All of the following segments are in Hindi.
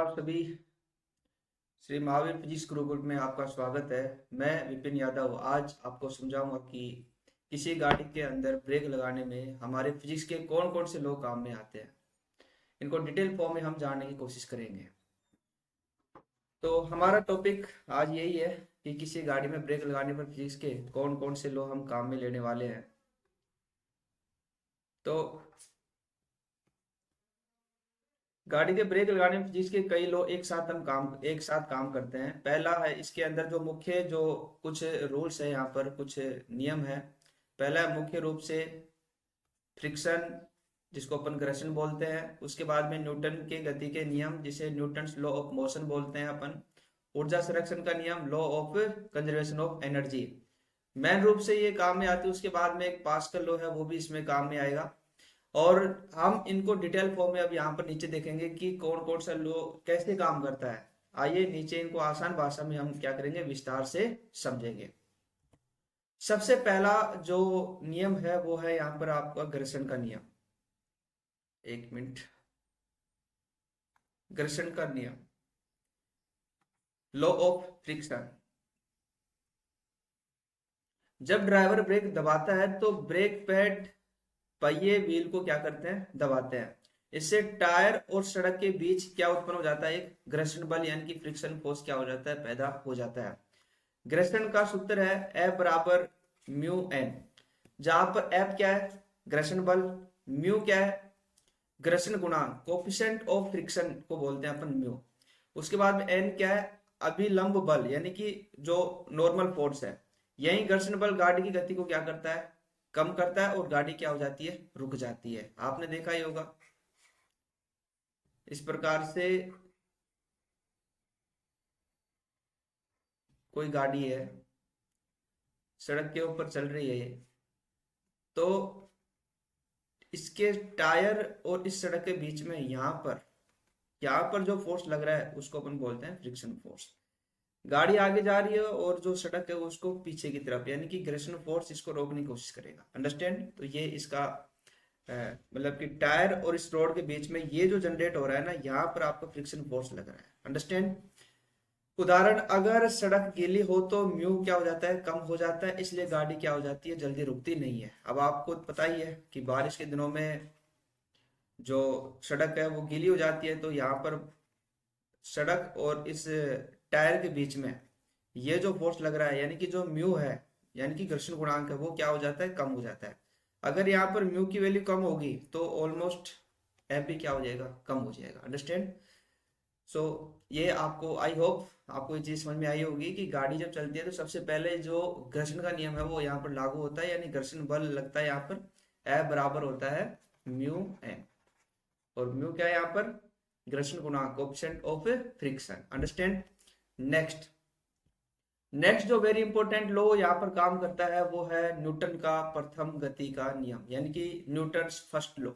नमस्कार सभी। श्री महावीर फिजिक्स गुरुकुल में आपका स्वागत है। मैं विपिन यादव आज आपको समझाऊंगा कि किसी गाड़ी के अंदर ब्रेक लगाने में हमारे फिजिक्स के कौन कौन से लॉ काम में आते हैं। इनको डिटेल फॉर्म में हम जानने की कोशिश करेंगे। तो हमारा टॉपिक आज यही है कि किसी गाड़ी में ब्रेक लगाने पर फिजिक्स के कौन कौन से लॉ हम काम में लेने वाले हैं। तो गाड़ी के ब्रेक लगाने में फिजिक्स के कई लॉ एक साथ काम करते हैं। पहला है, इसके अंदर जो मुख्य जो कुछ रूल्स है, यहाँ पर कुछ नियम है। पहला है मुख्य रूप से फ्रिक्शन, जिसको अपन घर्षण बोलते हैं। उसके बाद में न्यूटन के गति के नियम, जिसे न्यूटन्स लॉ ऑफ मोशन बोलते हैं अपन। ऊर्जा संरक्षण का नियम, law of conservation of energy, main रूप से ये काम में आती है। उसके बाद में एक पास्कल लॉ है, वो भी इसमें काम में आएगा। और हम इनको डिटेल फॉर्म में अब यहाँ पर नीचे देखेंगे कि कौन कौन सा लॉ कैसे काम करता है। आइए नीचे इनको आसान भाषा में हम क्या करेंगे, विस्तार से समझेंगे। सबसे पहला जो नियम है वो है यहाँ पर आपका घर्षण का नियम। एक मिनट, घर्षण का नियम, लॉ ऑफ फ्रिक्शन। जब ड्राइवर ब्रेक दबाता है तो ब्रेक पैड पहिए व्हील को क्या करते हैं, दबाते हैं। इससे टायर और सड़क के बीच क्या उत्पन्न हो जाता है, एक घर्षण बल यानी कि फ्रिक्शन फोर्स क्या हो जाता है, पैदा हो जाता है। घर्षण का सूत्र है F बराबर म्यू एन, जहां पर F क्या है, घर्षण बल, म्यू क्या है, घर्षण गुणांक, कोफिशिएंट ऑफ फ्रिक्शन को बोलते हैं अपन म्यू। उसके बाद में एन क्या है, अभिलंब बल यानी कि जो नॉर्मल फोर्स है। यही घर्षण बल गाड़ी की गति को क्या करता है, कम करता है और गाड़ी क्या हो जाती है, रुक जाती है। आपने देखा ही होगा। इस प्रकार से कोई गाड़ी है, सड़क के ऊपर चल रही है, तो इसके टायर और इस सड़क के बीच में यहाँ पर जो फोर्स लग रहा है उसको अपन बोलते हैं फ्रिक्शन फोर्स। गाड़ी आगे जा रही है और जो सड़क है उसको पीछे की तरफ, यानी कि घर्षण फोर्स इसको रोकने की कोशिश करेगा। अंडरस्टैंड। तो ये इसका मतलब कि टायर और इस रोड के बीच में ये जो जनरेट हो रहा है ना, यहाँ पर आपका फ्रिक्शन फोर्स लग रहा है। अंडरस्टैंड। उदाहरण, अगर सड़क गीली हो तो म्यू क्या हो जाता है, कम हो जाता है, इसलिए गाड़ी क्या हो जाती है, जल्दी रुकती नहीं है। अब आपको पता ही है कि बारिश के दिनों में जो सड़क है वो गीली हो जाती है, तो यहाँ पर सड़क और इस टायर के बीच में ये जो फोर्स लग रहा है, यानी कि जो म्यू है, यानी कि घर्षण गुणांक है, वो क्या हो जाता है, कम हो जाता है। अगर यहाँ पर म्यू की वैल्यू कम होगी तो ऑलमोस्ट एफ भी क्या हो जाएगा, कम हो जाएगा। अंडरस्टैंड। सो ये आपको, आई होप आपको ये चीज समझ में आई होगी कि गाड़ी जब चलती है तो सबसे पहले जो घर्षण का नियम है वो यहाँ पर लागू होता है, यानी घर्षण बल लगता है। यहाँ पर F बराबर होता है म्यू एन, और म्यू क्या है यहाँ पर, घर्षण गुणांक, coefficient of friction. Understand. Next next जो वेरी इंपॉर्टेंट लॉ यहाँ पर काम करता है वो है न्यूटन का प्रथम गति का नियम, यानी कि न्यूटन्स फर्स्ट लॉ।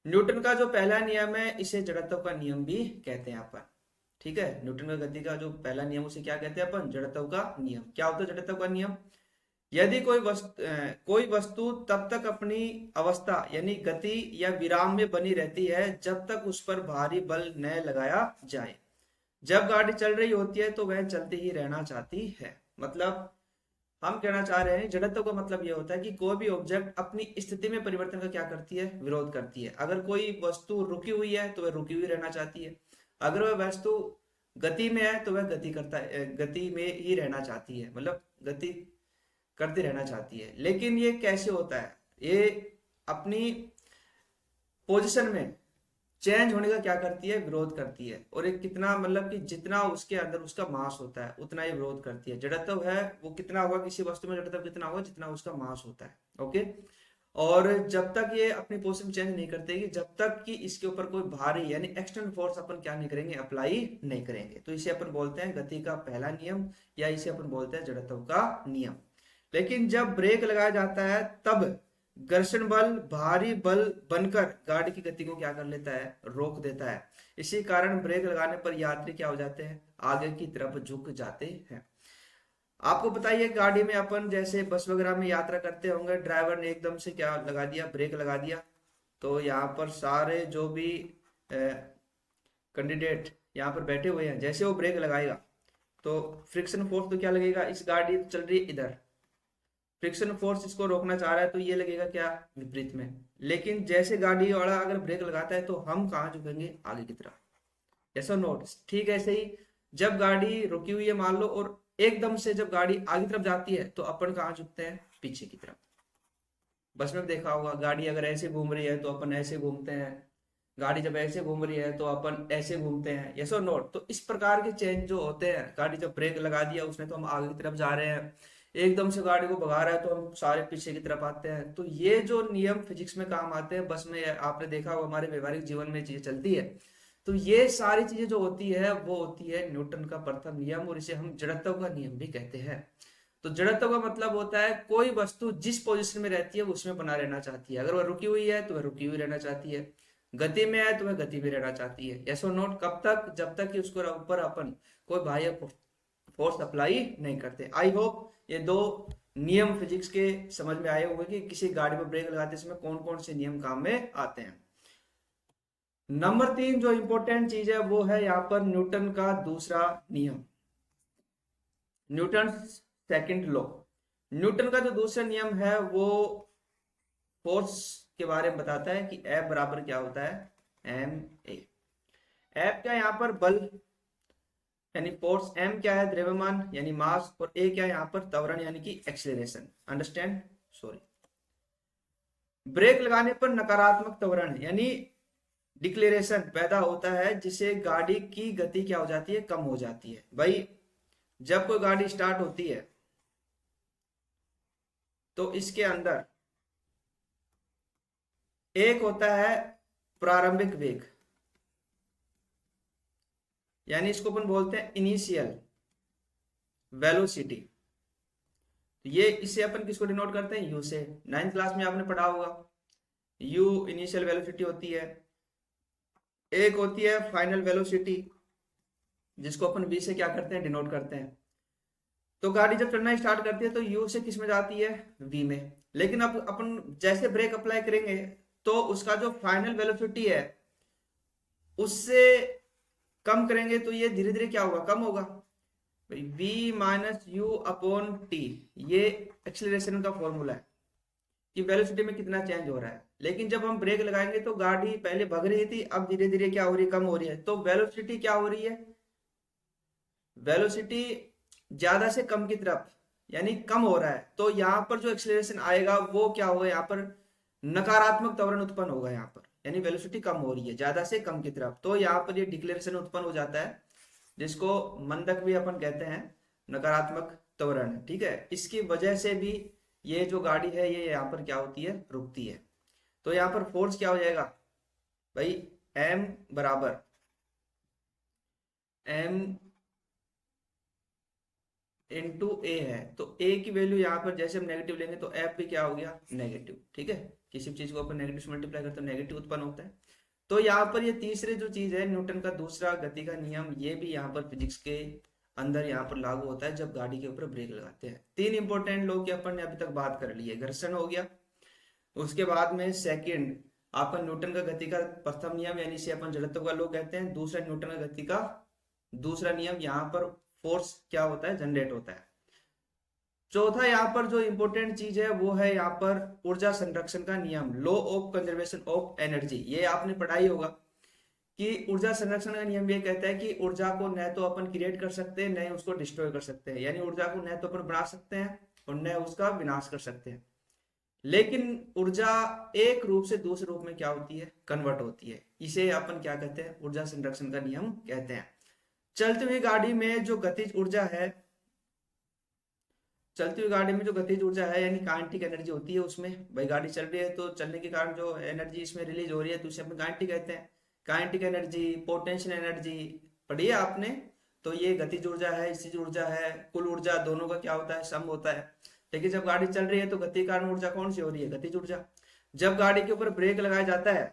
न्यूटन का जो पहला नियम है इसे जड़त्व का नियम भी कहते हैं अपन। ठीक है, न्यूटन का गति का जो पहला नियम उसे क्या कहते हैं अपन, जड़त्व का नियम। क्या होता है जड़त्व का नियम, यदि कोई वस्तु तब तक अपनी अवस्था यानी गति या विराम में बनी रहती है जब तक उस पर भारी बल न लगाया जाए। जब गाड़ी चल रही होती है तो वह चलते ही रहना चाहती है। मतलब हम कहना चाह रहे हैं जड़त्व का मतलब यह होता है कि कोई भी ऑब्जेक्ट अपनी स्थिति में परिवर्तन का क्या करती है, विरोध करती है। अगर कोई वस्तु रुकी हुई है तो वह रुकी हुई रहना चाहती है। अगर वह वस्तु गति में है तो वह गति में ही रहना चाहती है, मतलब गति करती रहना चाहती है। लेकिन ये कैसे होता है, ये अपनी पोजिशन में चेंज होने का क्या करती है, विरोध करती है। और एक कितना, मतलब कि जितना उसके अंदर उसका मास होता है उतना ही विरोध करती है। जड़त्व है वो कितना होगा, किसी वस्तु में जड़त्व कितना होगा, जितना उसका मास होता है। ओके। और जब तक ये अपनी पोजीशन चेंज नहीं करते, जब तक कि इसके ऊपर कोई भारी यानी एक्सटर्नल फोर्स अपन क्या नहीं करेंगे, अप्लाई नहीं करेंगे। तो इसे अपन बोलते हैं गति का पहला नियम, या इसे अपन बोलते हैं जड़त्व का नियम। लेकिन जब ब्रेक लगाया जाता है तब घर्षण बल भारी बल बनकर गाड़ी की गति को क्या कर लेता है, रोक देता है। इसी कारण ब्रेक लगाने पर यात्री क्या हो जाते हैं, आगे की तरफ झुक जाते हैं। आपको बताइए, गाड़ी में अपन जैसे बस वगैरह में यात्रा करते होंगे, ड्राइवर ने एकदम से क्या लगा दिया, ब्रेक लगा दिया, तो यहाँ पर सारे जो भी कैंडिडेट यहाँ पर बैठे हुए हैं, जैसे वो ब्रेक लगाएगा तो फ्रिक्शन फोर्स तो क्या लगेगा, इस गाड़ी तो चल रही है इधर, फ्रिक्शन फोर्स इसको रोकना चाह रहा है तो ये लगेगा क्या, विपरीत में। लेकिन जैसे गाड़ी वाला अगर ब्रेक लगाता है तो हम कहाँ झुकेंगे, आगे की तरफ। ऐसा नोट, ठीक ऐसे ही जब गाड़ी रुकी हुई है मान लो, और एकदम से जब गाड़ी आगे तरफ जाती है तो अपन कहाँ झुकते हैं, पीछे की तरफ। बस में देखा होगा, गाड़ी अगर ऐसे घूम रही है तो अपन ऐसे घूमते हैं, गाड़ी जब ऐसे घूम रही है तो अपन ऐसे घूमते हैं, यस और नोट। तो इस प्रकार के चेंज जो होते हैं, गाड़ी जब ब्रेक लगा दिया उसने तो हम आगे की तरफ जा रहे हैं, एकदम से गाड़ी को भगा रहा है तो हम सारे पीछे की तरफ आते हैं। तो ये जो नियम फिजिक्स में काम आते हैं, बस में आपने देखा होगा हमारे व्यवहारिक जीवन में चीजें चलती है। तो ये सारी चीजें जो होती है वो होती है न्यूटन का प्रथम नियम, और इसे हम जड़त्व का नियम भी कहते हैं। तो जड़त्व का मतलब होता है कोई वस्तु जिस पोजीशन में रहती है वो उसमें बना रहना चाहती है, अगर वह रुकी हुई है तो वह रुकी हुई रहना चाहती है, गति में है तो वह गति में रहना चाहती है। यस और नोट, कब तक, जब तक कि उसको ऊपर अपन कोई बाह्य फोर्स अप्लाई नहीं करते। आई होप ये दो नियम फिजिक्स के समझ में आए होंगे कि किसी गाड़ी पर ब्रेक लगाते समय कौन कौन से नियम काम में आते हैं। नंबर 3 जो इंपॉर्टेंट चीज है वो है यहाँ पर न्यूटन का दूसरा नियम, न्यूटन सेकंड लॉ। न्यूटन का जो दूसरा नियम है वो फोर्स के बारे में बताता है कि F बराबर क्या होता है, एम ए। F क्या यहाँ पर बल यानी फोर्स, M क्या है द्रव्यमान यानी मास, और A क्या है यहाँ पर त्वरण यानी कि एक्सीलरेशन। Understand, sorry. ब्रेक लगाने पर नकारात्मक त्वरण यानी डिक्लेरेशन पैदा होता है, जिसे गाड़ी की गति क्या हो जाती है, कम हो जाती है। भाई जब कोई गाड़ी स्टार्ट होती है तो इसके अंदर एक होता है प्रारंभिक वेग, यानी इसको अपन बोलते हैं इनिशियल वेलोसिटी। ये इसे अपन किसको डिनोट करते हैं, यू से। 9th क्लास में आपने पढ़ा होगा, यू इनिशियल वेलोसिटी होती है। एक होती है फाइनल वेलोसिटी, जिसको अपन वी से क्या करते हैं, डिनोट करते हैं। तो गाड़ी जब चलना स्टार्ट करती है तो यू से किस में जाती है, वी में। लेकिन अब अपन जैसे ब्रेक अप्लाई करेंगे तो उसका जो फाइनल वेलोसिटी है उससे कम करेंगे तो ये धीरे धीरे क्या होगा, कम होगा। v minus you upon T, ये एक्सीलरेशन का फॉर्मूला है कि वेलोसिटी में कितना चेंज हो रहा है। लेकिन जब हम ब्रेक लगाएंगे तो गाड़ी पहले भग रही थी, अब धीरे धीरे क्या हो रही है, कम हो रही है। तो वेलोसिटी क्या हो रही है, वेलोसिटी ज्यादा से कम की तरफ यानी कम हो रहा है। तो यहाँ पर जो एक्सीलरेशन आएगा वो क्या होगा, यहाँ पर नकारात्मक त्वरण उत्पन्न होगा यहाँ पर, यानी वेलोसिटी कम हो रही है ज्यादा से कम की तरफ। तो यहाँ पर ये डिक्लेरेशन उत्पन्न हो जाता है, जिसको मंदक भी अपन कहते हैं, नकारात्मक त्वरण। ठीक है, इसकी वजह से भी ये जो गाड़ी है ये यहाँ पर क्या होती है, रुकती है। तो यहाँ पर फोर्स क्या हो जाएगा भाई, एम बराबर एम इंटू ए है। तो ए की वैल्यू यहाँ पर जैसे हम नेगेटिव लेंगे तो एफ भी क्या हो गया, नेगेटिव। ठीक है, किसी भी चीज को अपन नेगेटिव से मल्टीप्लाई करते हैं नेगेटिव उत्पन्न होता है। तो यहाँ पर ये तीसरे जो चीज है न्यूटन का दूसरा गति का नियम, ये भी यहाँ पर फिजिक्स के अंदर यहाँ पर लागू होता है जब गाड़ी के ऊपर ब्रेक लगाते हैं। 3 इंपॉर्टेंट लॉ की अपन ने अभी तक बात कर ली है, घर्षण हो गया, उसके बाद में सेकंड आपका न्यूटन का गति का प्रथम नियम यानी इसे अपन जड़त्व का लॉ कहते हैं, दूसरा न्यूटन का गति का दूसरा नियम, यहाँ पर फोर्स क्या होता है, जनरेट होता है। चौथा यहाँ पर जो इंपॉर्टेंट चीज है वो है यहाँ पर ऊर्जा संरक्षण का नियम, law of conservation of energy. ये आपने पढ़ाई होगा कि ऊर्जा संरक्षण का नियम ये कहता है कि ऊर्जा को न तो अपन क्रिएट कर सकते हैं न उसको डिस्ट्रॉय कर सकते हैं, यानी ऊर्जा को न तो अपन बना सकते हैं और न उसका विनाश कर सकते हैं। लेकिन ऊर्जा एक रूप से दूसरे रूप में क्या होती है, कन्वर्ट होती है। इसे अपन क्या कहते हैं, ऊर्जा संरक्षण का नियम कहते हैं। चलती हुई गाड़ी में जो गतिज ऊर्जा है, चलती हुई गाड़ी में जो गतिज ऊर्जा है यानी काइनेटिक एनर्जी होती है, उसमें भाई गाड़ी चल रही है तो चलने के कारण जो एनर्जी इसमें रिलीज हो रही है तो उसे अपन काइनेटिक कहते हैं। काइनेटिक एनर्जी, पोटेंशियल एनर्जी पढ़ी है आपने, तो ये गतिज ऊर्जा है, स्थितिज ऊर्जा है, कुल ऊर्जा दोनों का क्या होता है, सम होता है। लेकिन जब गाड़ी चल रही है तो गति के कारण ऊर्जा कौन सी हो रही है, गतिज ऊर्जा। जब गाड़ी के ऊपर ब्रेक लगाया जाता है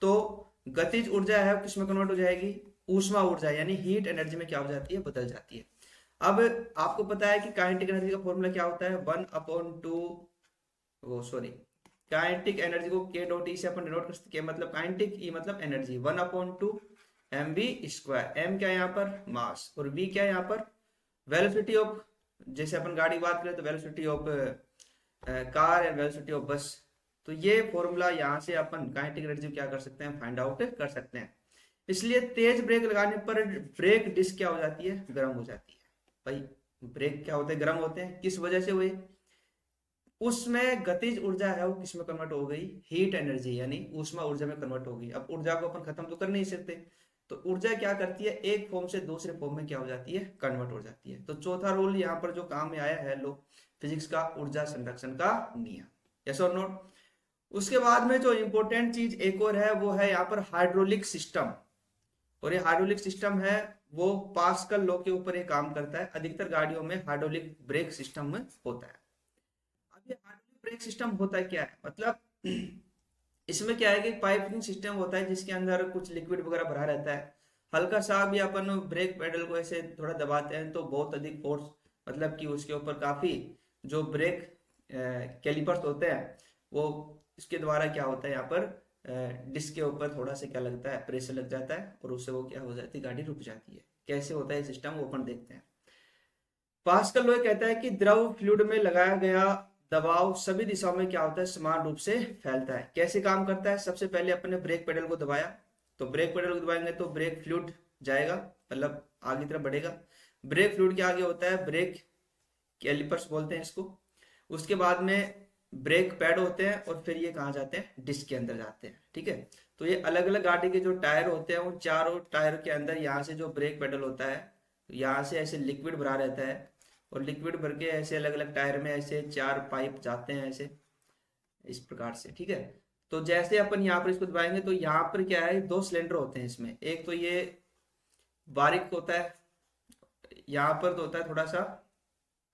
तो गतिज ऊर्जा है किसमें कन्वर्ट हो जाएगी, ऊष्मा ऊर्जा यानी हीट एनर्जी में क्या हो जाती है, बदल जाती है। अब आपको पता है कि काइनेटिक एनर्जी का फॉर्मूला क्या होता है, 1/2, वो सॉरी, काइनेटिक एनर्जी को के डॉट ई से अपन डिनोट कर सकते हैं, मतलब काइनेटिक ई मतलब एनर्जी, 1/2 mv²। m क्या है यहाँ पर, मास, और v क्या है यहाँ पर, वेलोसिटी ऑफ, जैसे अपन गाड़ी की बात करें तो velocity of car and velocity of बस। तो ये फॉर्मूला यहाँ से अपन काइनेटिक एनर्जी क्या कर सकते हैं, फाइंड आउट कर सकते हैं। इसलिए तेज ब्रेक लगाने पर ब्रेक डिस्क क्या हो जाती है, गर्म हो जाती है। भाई ब्रेक क्या होते हैं, गर्म होते हैं, किस वजह से हुए, उसमें गतिज ऊर्जा है वो किसमें कन्वर्ट हो गई, हीट एनर्जी यानी ऊष्मा ऊर्जा में कन्वर्ट हो गई। अब ऊर्जा को अपन खत्म तो कर नहीं सकते, तो ऊर्जा क्या करती है, एक फॉर्म से दूसरे फॉर्म में क्या हो जाती है, कन्वर्ट हो जाती है। तो चौथा रूल यहाँ पर जो काम में आया है लो फिजिक्स का, ऊर्जा संरक्षण का नियम। यस और नोट। उसके बाद में जो इंपॉर्टेंट चीज एक और है वो है यहाँ पर हाइड्रोलिक सिस्टम। और ये हाइड्रोलिक सिस्टम है वो पास्कल लॉ के ऊपर ये काम करता है। अधिकतर गाड़ियों में हाइड्रोलिक ब्रेक सिस्टम में होता है। अब ये हाइड्रोलिक ब्रेक सिस्टम होता क्या है, मतलब इसमें क्या है कि पाइपिंग सिस्टम होता है जिसके अंदर कुछ लिक्विड वगैरह भरा रहता है। हल्का सा भी अपन ब्रेक पेडल को ऐसे थोड़ा दबाते हैं तो बहुत अधिक फोर्स, मतलब कि उसके ऊपर काफी जो ब्रेक कैलिपर्स होते हैं वो, इसके द्वारा क्या होता है यहाँ पर डिस्क के ऊपर थोड़ा सा क्या लगता है, प्रेशर लग जाता है और उससे वो क्या हो जाती है, गाड़ी रुक जाती है। कैसे होता है सिस्टम वो अपन देखते हैं। पास्कल लॉ कहता है कि द्रव फ्लूइड में लगाया गया दबाव सभी दिशाओं में क्या होता है, समान रूप से फैलता है। कैसे काम करता है, सबसे पहले अपने ब्रेक पेडल को दबाया, तो ब्रेक पेडल को दबाएंगे तो ब्रेक फ्लूइड जाएगा, मतलब आगे तरफ बढ़ेगा। ब्रेक फ्लूइड के आगे होता है ब्रेक कैलिपर्स बोलते हैं इसको। उसके बाद में ब्रेक पैड होते हैं और फिर ये कहाँ जाते हैं, डिस्क के अंदर जाते हैं। ठीक है, तो ये अलग अलग गाड़ी के जो टायर होते हैं उन चारों टायर के अंदर यहाँ से जो ब्रेक पेडल होता है यहाँ से ऐसे लिक्विड भरा रहता है, और लिक्विड भर के ऐसे अलग अलग टायर में ऐसे 4 पाइप जाते हैं ऐसे, इस प्रकार से। ठीक है, तो जैसे अपन यहाँ पर इसको दबाएंगे तो यहाँ पर क्या है, 2 सिलेंडर होते हैं इसमें। एक तो ये बारीक होता है, यहाँ पर तो होता है थोड़ा सा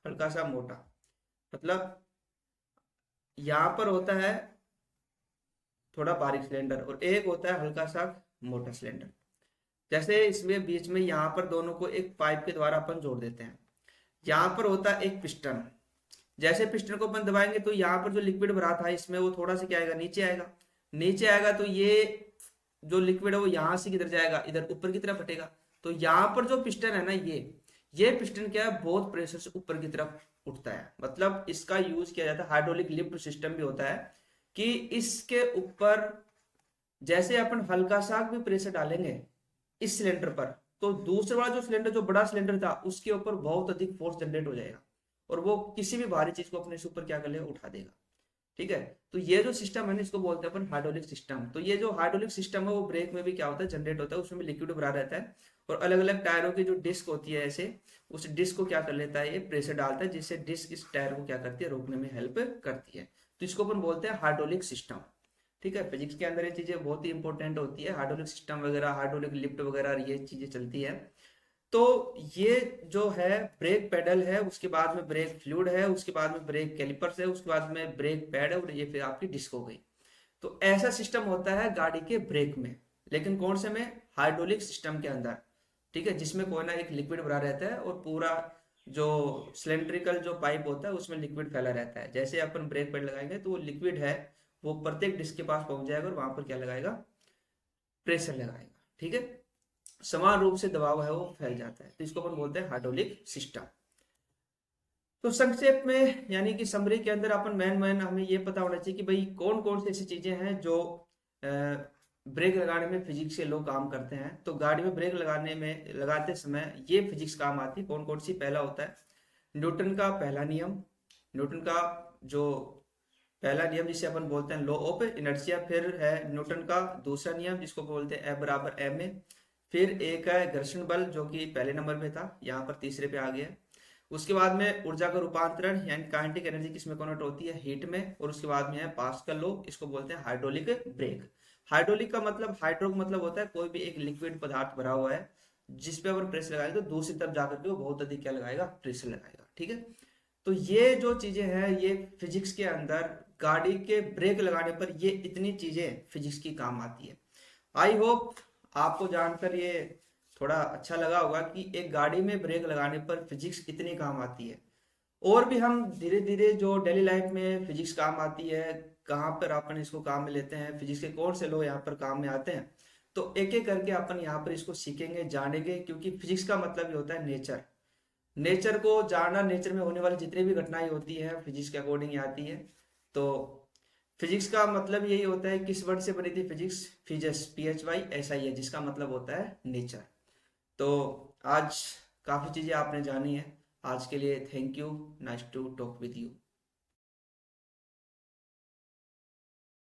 हल्का सा मोटा, मतलब यहाँ पर होता है थोड़ा बारीक सिलेंडर और एक होता है हल्का सा मोटा सिलेंडर। जैसे इसमें बीच में यहाँ पर दोनों को एक पाइप के द्वारा अपन जोड़ देते हैं। यहाँ पर होता है एक पिस्टन, जैसे पिस्टन को अपन दबाएंगे तो यहाँ पर जो लिक्विड भरा था इसमें वो थोड़ा सा क्या आएगा, नीचे आएगा। नीचे आएगा तो ये जो लिक्विड है वो यहाँ से किधर जाएगा, इधर ऊपर की तरफ हटेगा। तो यहाँ पर जो पिस्टन है ना, ये पिस्टन क्या है, बहुत प्रेशर से ऊपर की तरफ उठता है। मतलब इसका यूज किया जाता है, हाइड्रोलिक लिफ्ट सिस्टम भी होता है कि इसके ऊपर जैसे अपन हल्का सा भी प्रेशर डालेंगे इस सिलेंडर पर, तो दूसरा वाला जो सिलेंडर, जो बड़ा सिलेंडर था, उसके ऊपर बहुत अधिक फोर्स जनरेट हो जाएगा और वो किसी भी भारी चीज को अपने से ऊपर क्या कर लेगा, उठा देगा। ठीक है, तो ये जो सिस्टम है ना इसको बोलते हैं अपन हाइड्रोलिक सिस्टम। तो ये जो हाइड्रोलिक सिस्टम है वो ब्रेक में भी क्या होता है, जनरेट होता है, उसमें भी लिक्विड भरा रहता है और अलग अलग टायरों की जो डिस्क होती है ऐसे, उस डिस्क को क्या कर लेता है, ये प्रेशर डालता है जिससे डिस्क इस टायर को क्या करती है, रोकने में हेल्प करती है। तो इसको अपन बोलते हैं हाइड्रोलिक सिस्टम। ठीक है, फिजिक्स के अंदर ये चीजें बहुत ही इंपॉर्टेंट होती है, हाइड्रोलिक सिस्टम वगैरह, हाइड्रोलिक लिफ्ट वगैरह, ये चीजें चलती है। तो ये जो है ब्रेक पेडल है, उसके बाद में ब्रेक फ्लूइड है, उसके बाद में ब्रेक कैलिपर्स है, उसके बाद में ब्रेक पैड है और ये फिर आपकी डिस्क हो गई। तो ऐसा सिस्टम होता है गाड़ी के ब्रेक में, लेकिन कौन से में, हाइड्रोलिक सिस्टम के अंदर। ठीक है, जिसमें कोई ना एक लिक्विड भरा रहता है और पूरा जो सिलेंड्रिकल जो पाइप होता है उसमें लिक्विड फैला रहता है। जैसे अपन ब्रेक पैड लगाएंगे तो वो लिक्विड है वो प्रत्येक डिस्क के पास पहुंच जाएगा और वहां पर क्या लगाएगा, प्रेशर लगाएगा। ठीक है, समान रूप से दबाव है वो फैल जाता है, तो इसको अपन बोलते हैं हाइड्रोलिक सिस्टम। तो संक्षेप में यानी कि समरी के अंदर अपन मैन हमें ये पता होना चाहिए कि भाई कौन कौन सी ऐसी चीजें हैं जो ब्रेक लगाने में फिजिक्स के लोग काम करते हैं। तो गाड़ी में ब्रेक लगाते समय ये फिजिक्स काम आती है। कौन कौन सी, पहला होता है न्यूटन का पहला नियम, न्यूटन का जो पहला नियम जिसे अपन बोलते हैं लॉ ऑफ इनर्शिया। फिर है न्यूटन का दूसरा नियम जिसको बोलते हैं F बराबर ma। फिर एक है घर्षण बल जो कि पहले नंबर पे था, यहाँ पर तीसरे पे आ गया। उसके बाद में ऊर्जा का रूपांतरण यानी काइनेटिक एनर्जी किसमें कन्वर्ट होती है, हीट में। और उसके बाद में है पास्कल लॉ, इसको बोलते हैं हाइड्रोलिक ब्रेक। हाइड्रोलिक का मतलब, हाइड्रो का मतलब होता है कोई भी एक लिक्विड पदार्थ भरा हुआ है जिसपे अगर प्रेशर लगाएंगे तो दूसरी तरफ जाकर के वो बहुत अधिक क्या लगाएगा, प्रेशर लगाएगा। ठीक है, तो ये जो चीजें हैं ये फिजिक्स के अंदर गाड़ी के ब्रेक लगाने पर ये इतनी चीजें फिजिक्स की काम आती है। आई होप आपको जानकर ये थोड़ा अच्छा लगा होगा कि एक गाड़ी में ब्रेक लगाने पर फिजिक्स कितनी काम आती है। और भी हम धीरे धीरे जो डेली लाइफ में फिजिक्स काम आती है, कहाँ पर अपन इसको काम में लेते हैं, फिजिक्स के कौन से लॉ यहाँ पर काम में आते हैं, तो एक एक करके अपन यहाँ पर इसको सीखेंगे, जानेंगे, क्योंकि फिजिक्स का मतलब ये होता है नेचर। नेचर को जानना, नेचर में होने वाली जितनी भी घटनाएं होती है फिजिक्स के अकॉर्डिंग ही आती है। तो फिजिक्स का मतलब यही होता है, किस वर्ड से बनी थी फिजिक्स? फिजस, PHYSI है, जिसका मतलब होता है नेचर। तो आज काफ़ी चीज़ें आपने जानी है। आज के लिए thank you, nice to talk with you.